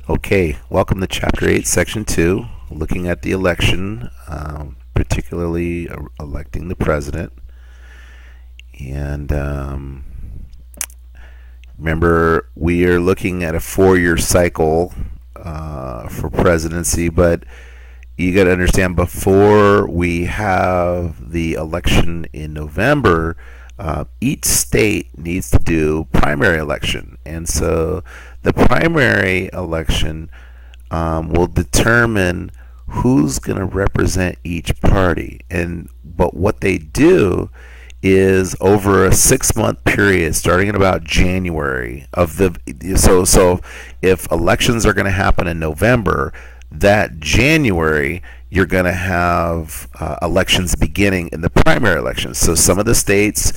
Okay, welcome to Chapter 8, Section 2, looking at the election, particularly electing the president. And remember, we are looking at a 4-year cycle for presidency, but you got to understand before we have the election in November, each state needs to do primary election. And so the primary election will determine who's going to represent each party. But what they do is over a 6-month period, starting in about January of the so if elections are going to happen in November, that January you're going to have elections beginning in the primary elections. So some of the states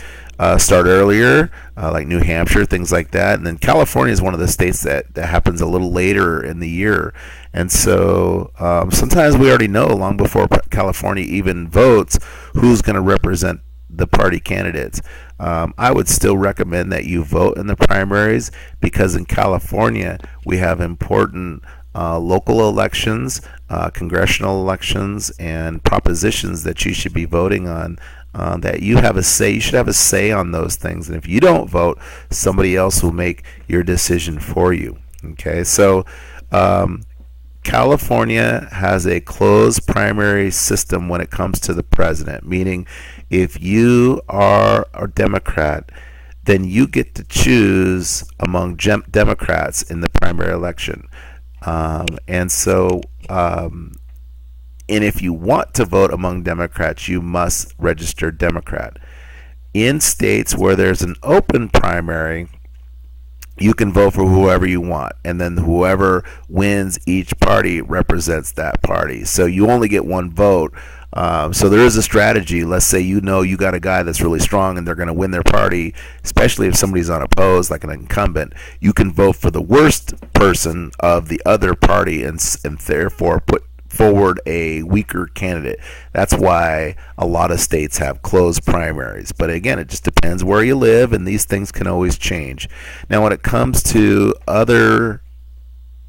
start earlier, like New Hampshire, things like that. And then California is one of the states that happens a little later in the year. And so sometimes we already know long before California even votes who's going to represent the party candidates. I would still recommend that you vote in the primaries because in California we have important local elections, congressional elections, and propositions that you should be voting on. That you have a say. You should have a say on those things. And if you don't vote, somebody else will make your decision for you. Okay, so California has a closed primary system when it comes to the president, meaning if you are a Democrat, then you get to choose among Democrats in the primary election. And if you want to vote among Democrats, you must register Democrat. In states where there's an open primary, you can vote for whoever you want, and then whoever wins each party represents that party. So you only get one vote. So there is a strategy. Let's say you got a guy that's really strong and they're going to win their party, especially if somebody's unopposed, like an incumbent. You can vote for the worst person of the other party and therefore put forward a weaker candidate. That's why a lot of states have closed primaries. But again, it just depends where you live, and these things can always change. Now, when it comes to other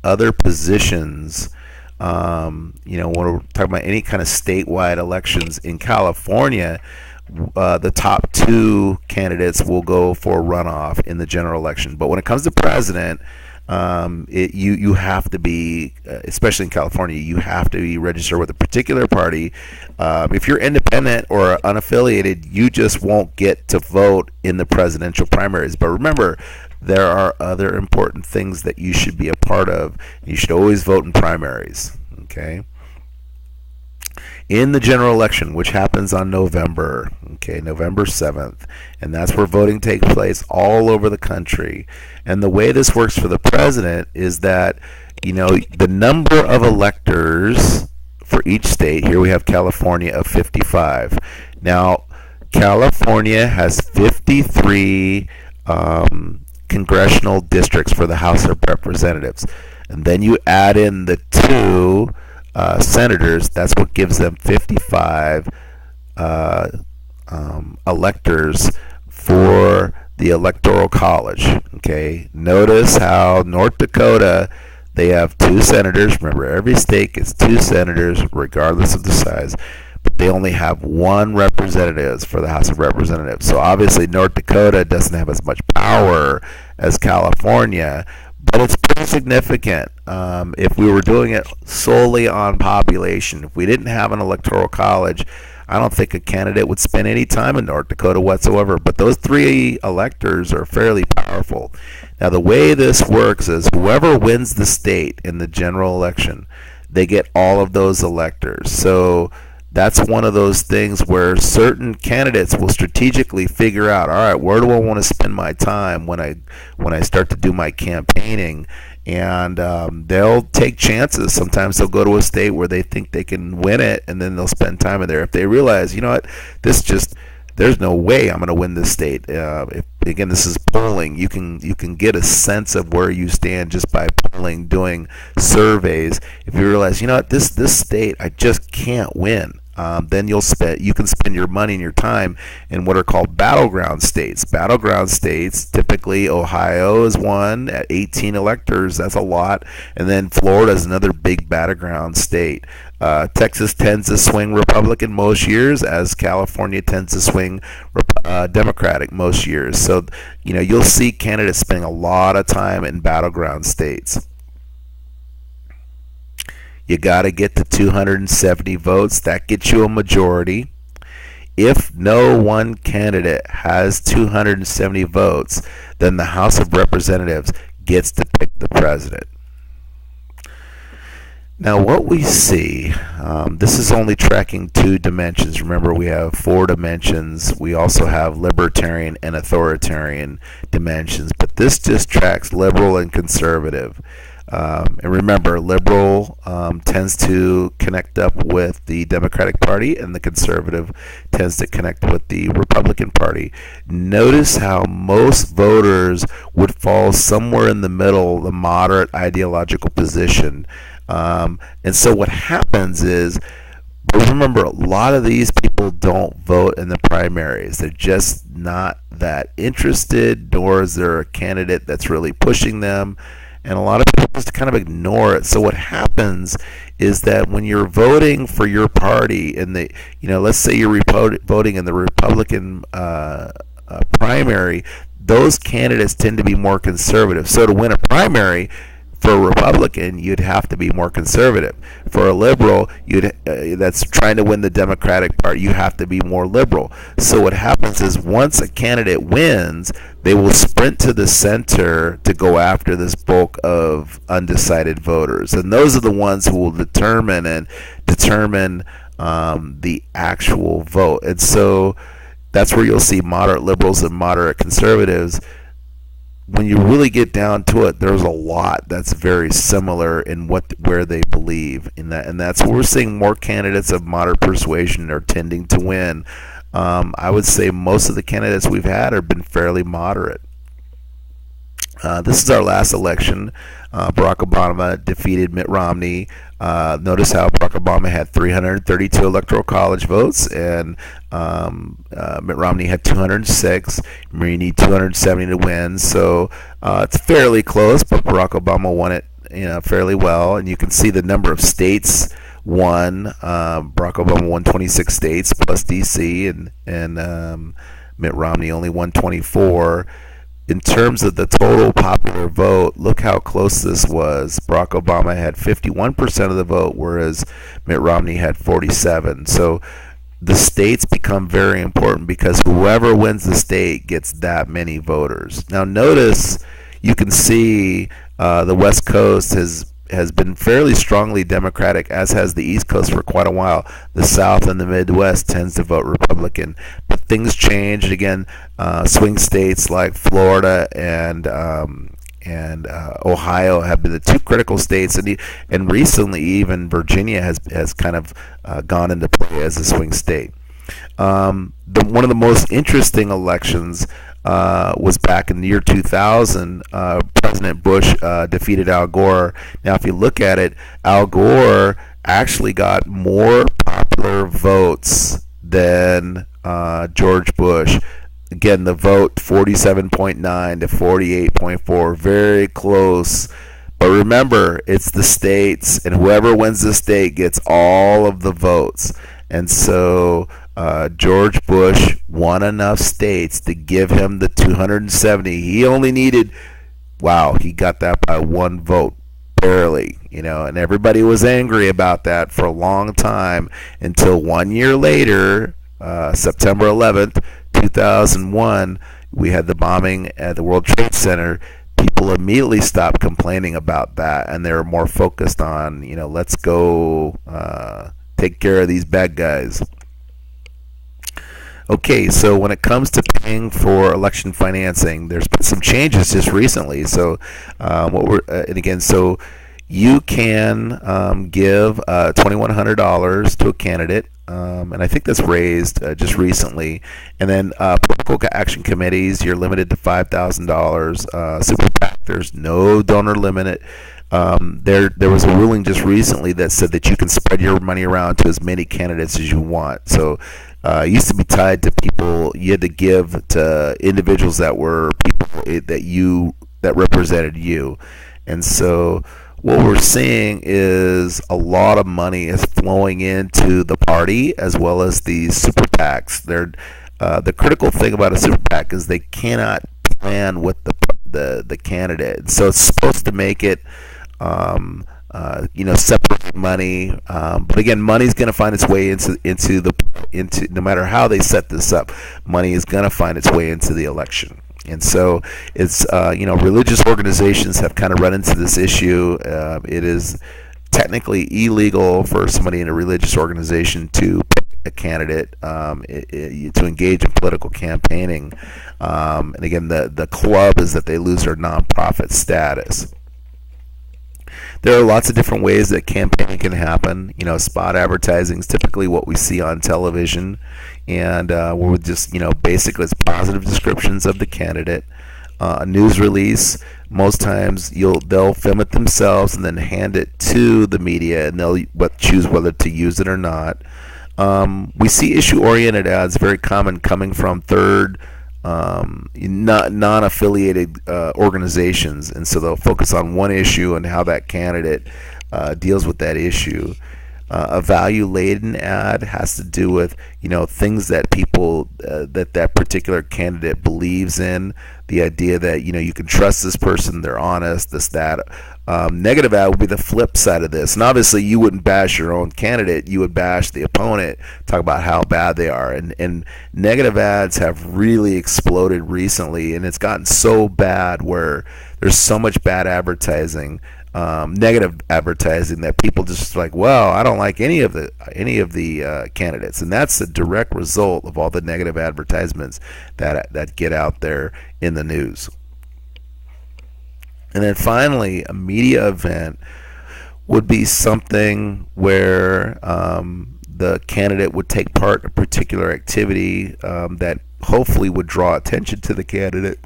positions, when we're talking about any kind of statewide elections in California, the top 2 candidates will go for runoff in the general election. But when it comes to president, you have to be, especially in California, you have to be registered with a particular party. If you're independent or unaffiliated, you just won't get to vote in the presidential primaries. But remember, there are other important things that you should be a part of. You should always vote in primaries. Okay. In the general election, which happens on November 7th, and that's where voting takes place all over the country. And the way this works for the president is that, the number of electors for each state, here we have California of 55. Now, California has 53 congressional districts for the House of Representatives. And then you add in the 2 senators, that's what gives them 55 electors for the Electoral College. Okay, notice how North Dakota, they have 2 senators. Remember, every state gets 2 senators, regardless of the size, but they only have 1 representative for the House of Representatives. So obviously, North Dakota doesn't have as much power as California, but it's pretty significant. If we were doing it solely on population, if we didn't have an electoral college, I don't think a candidate would spend any time in North Dakota whatsoever. But those 3 electors are fairly powerful. Now, the way this works is whoever wins the state in the general election, they get all of those electors. So that's one of those things where certain candidates will strategically figure out, all right, where do I want to spend my time when I start to do my campaigning? And they'll take chances. Sometimes they'll go to a state where they think they can win it, and then they'll spend time in there. If they realize, there's no way I'm going to win this state. Again, this is polling. You can get a sense of where you stand just by polling, doing surveys. If you realize, this state I just can't win. then you can spend your money and your time in what are called battleground states. Battleground states, typically Ohio is one at 18 electors. That's a lot. And then Florida is another big battleground state. Texas tends to swing Republican most years, as California tends to swing Democratic most years. So, you'll see candidates spending a lot of time in battleground states. You got to get to 270 votes. That gets you a majority. If no one candidate has 270 votes, then the House of Representatives gets to pick the president. Now, what we see, this is only tracking 2 dimensions. Remember, we have 4 dimensions. We also have libertarian and authoritarian dimensions, but this just tracks liberal and conservative. And remember, liberal tends to connect up with the Democratic Party, and the conservative tends to connect with the Republican Party. Notice how most voters would fall somewhere in the middle, the moderate ideological position. And so what happens is, but remember, a lot of these people don't vote in the primaries. They're just not that interested, nor is there a candidate that's really pushing them. And a lot of people just kind of ignore it. So what happens is that when you're voting for your party in the, let's say you're voting in the Republican primary, those candidates tend to be more conservative. So to win a primary for a Republican, you'd have to be more conservative. For a liberal, that's trying to win the Democratic Party, you have to be more liberal. So what happens is, once a candidate wins, they will sprint to the center to go after this bulk of undecided voters, and those are the ones who will determine the actual vote. And so that's where you'll see moderate liberals and moderate conservatives. When you really get down to it, there's a lot that's very similar in where they believe in that, and that's where we're seeing more candidates of moderate persuasion are tending to win. I would say most of the candidates we've had have been fairly moderate. This is our last election. Barack Obama defeated Mitt Romney. Notice how Barack Obama had 332 electoral college votes, and Mitt Romney had 206. You need 270 to win, so it's fairly close, but Barack Obama won it, fairly well. And you can see the number of states won. Barack Obama won 26 states plus DC, and Mitt Romney only won 24. In terms of the total popular vote, look how close this was. Barack Obama had 51% of the vote, whereas Mitt Romney had 47%. So the states become very important because whoever wins the state gets that many voters. Now notice, you can see the West Coast has been fairly strongly Democratic, as has the East Coast for quite a while. The South and the Midwest tends to vote Republican, but things change. Again, swing states like Florida and Ohio have been the 2 critical states, and recently even Virginia has kind of gone into play as a swing state. One of the most interesting elections was back in the year 2000. President Bush defeated Al Gore. Now, if you look at it, Al Gore actually got more popular votes than George Bush. Again, the vote 47.9 to 48.4, very close. But remember, it's the states, and whoever wins the state gets all of the votes. And so George Bush won enough states to give him the 270. He only needed, he got that by 1 vote, barely, and everybody was angry about that for a long time, until 1 year later, September 11th, 2001, we had the bombing at the World Trade Center. People immediately stopped complaining about that, and they were more focused on, let's go take care of these bad guys. Okay, so when it comes to paying for election financing, there's been some changes just recently. So so you can give $2,100 to a candidate, and I think that's raised just recently. And then political action committees, you're limited to $5,000. Super PAC, there's no donor limit. There was a ruling just recently that said that you can spread your money around to as many candidates as you want. So it used to be tied to people. You had to give to individuals that were people that represented you, and so what we're seeing is a lot of money is flowing into the party as well as the super PACs. The critical thing about a super PAC is they cannot plan with the candidate. So it's supposed to make it separate money. But again, money's going to find its way into no matter how they set this up, money is going to find its way into the election. And so it's religious organizations have kind of run into this issue. It is technically illegal for somebody in a religious organization to pick a candidate, to engage in political campaigning. And again, the club is that they lose their nonprofit status. There are lots of different ways that campaigning can happen. Spot advertising is typically what we see on television, and we're just, basically it's positive descriptions of the candidate. A news release, most times they'll film it themselves and then hand it to the media, and they'll choose whether to use it or not. We see issue-oriented ads very common coming from third non-affiliated organizations, and so they'll focus on one issue and how that candidate deals with that issue. A value-laden ad has to do with things that people that particular candidate believes in. The idea that you can trust this person, they're honest, this that. Negative ad would be the flip side of this, and obviously you wouldn't bash your own candidate, you would bash the opponent, talk about how bad they are, and negative ads have really exploded recently, and it's gotten so bad where there's so much bad advertising, negative advertising, that people just like, well, I don't like any of the candidates, and that's a direct result of all the negative advertisements that get out there in the news. And then finally, a media event would be something where the candidate would take part in a particular activity that hopefully would draw attention to the candidate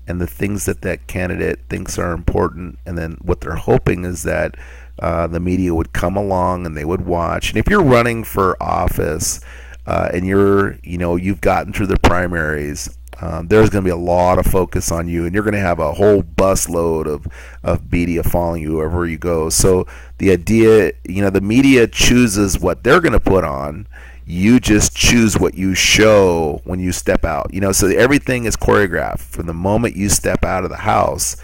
and the things that candidate thinks are important. And then what they're hoping is that the media would come along and they would watch. And if you're running for office and you've gotten through the primaries, there's going to be a lot of focus on you, and you're going to have a whole busload of media following you wherever you go. So the idea, the media chooses what they're going to put on. You just choose what you show when you step out. So everything is choreographed from the moment you step out of the house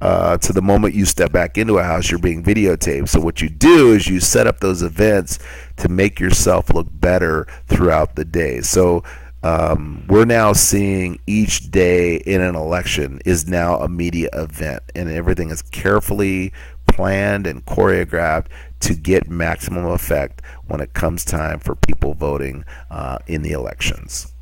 to the moment you step back into a house. You're being videotaped. So what you do is you set up those events to make yourself look better throughout the day. So we're now seeing each day in an election is now a media event, and everything is carefully planned and choreographed to get maximum effect when it comes time for people voting in the elections.